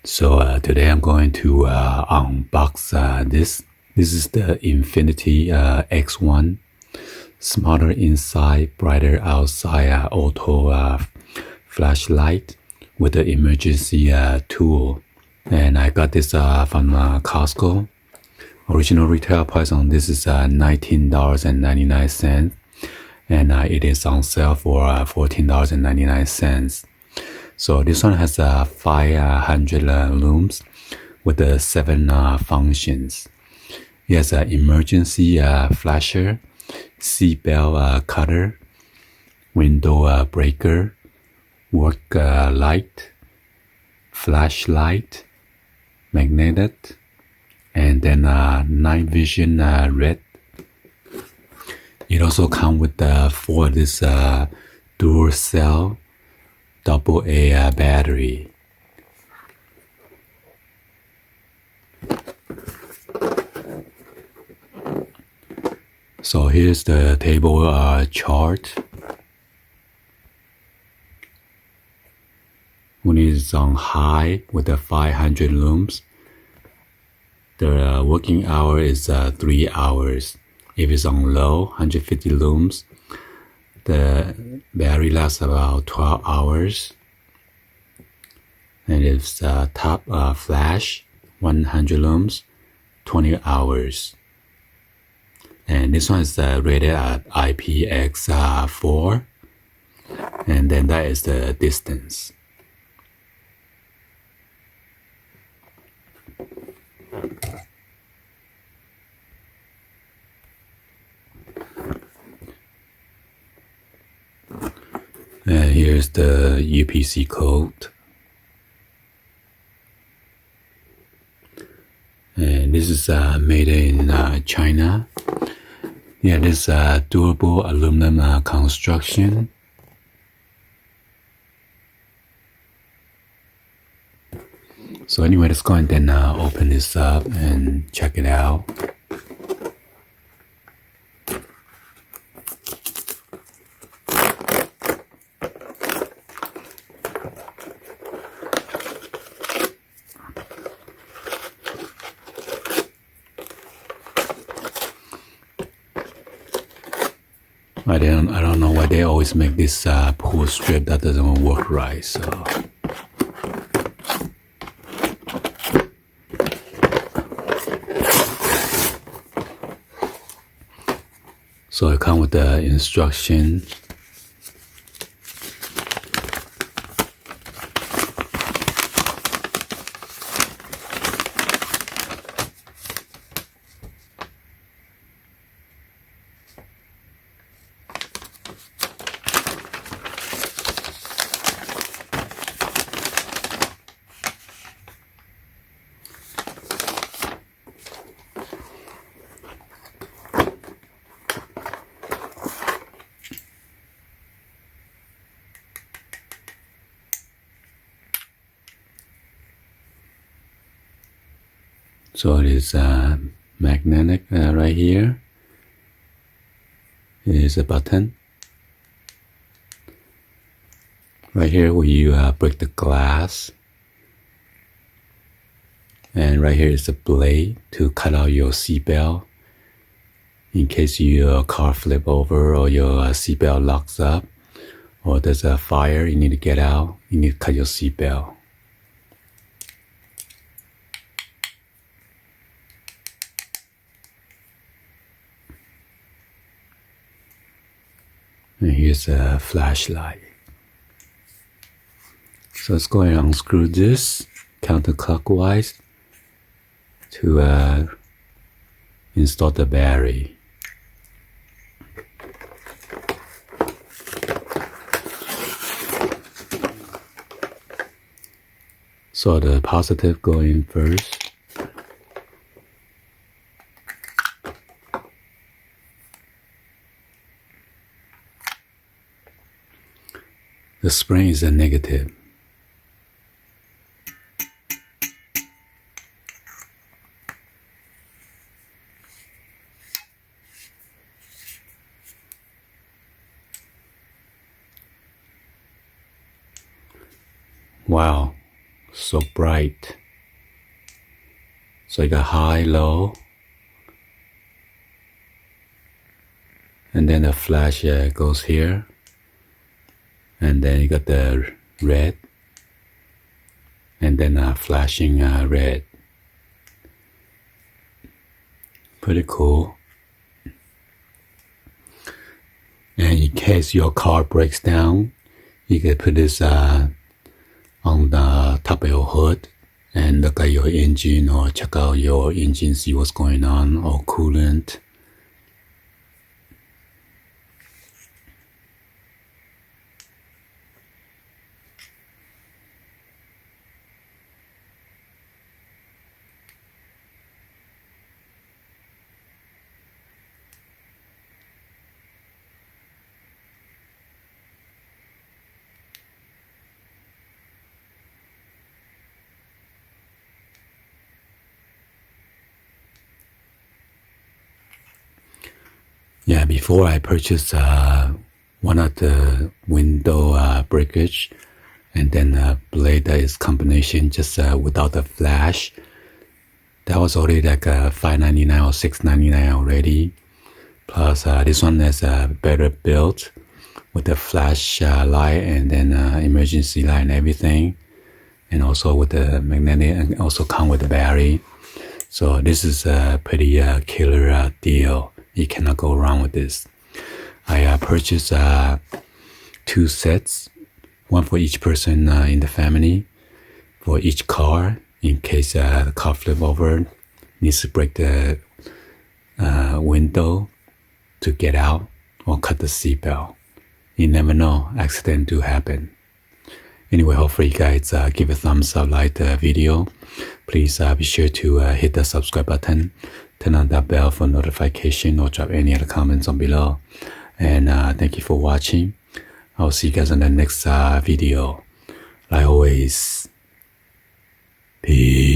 Today I'm going to unbox this. This is the Infinity X1. Smarter inside, brighter outside auto flashlight with the emergency tool. And I got this from Costco. Original retail price on this is $19.99. And it is on sale for $14.99. So this one has 500 looms with 7 functions. It has an emergency flasher, seatbelt cutter, window breaker, work light, flashlight, magnetic, and then night vision red. It also comes with for this dual cell AA battery. So here's the table chart. When it's on high with the 500 looms, the working hour is 3 hours. If it's on low, 150 looms, the battery lasts about 12 hours. And it's top flash, 100 looms, 20 hours. And this one is rated at IPX4. And then that is the distance. And here's the UPC code. And this is made in China. Yeah, this durable aluminum construction. So anyway, let's go and then open this up and check it out. I don't know why they always make this pull strip that doesn't work right. So it comes with the instruction. So it is magnetic right here. It is a button. Right here where you break the glass. And right here is a blade to cut out your seatbelt. In case your car flip over or your seatbelt locks up or there's a fire, you need to get out. You need to cut your seatbelt. And here's a flashlight. So let's go and unscrew this counterclockwise to install the battery. So the positive go in first. The spring is a negative. Wow, so bright. So you got high, low, and then the flash goes here, and then you got the red, and then flashing red. Pretty cool. And in case your car breaks down, you can put this on the top of your hood and look at your engine or check out your engine, see what's going on, or coolant. Yeah, before I purchased one of the window breakage, and then blade is combination just without the flash. That was already like $5.99 or $6.99 already. Plus this one is better built with the flash light and then emergency light and everything, and also with the magnetic, and also come with the battery. So this is a pretty killer deal. You cannot go wrong with this. I purchased 2 sets, one for each person in the family, for each car, in case the car flip over, needs to break the window to get out, or cut the seatbelt. You never know, accident do happen. Anyway, hopefully you guys give a thumbs up, like the video. Please be sure to hit the subscribe button, turn on that bell for notification, or drop any other comments on below. And thank you for watching. I'll see you guys in the next video. Like always, peace.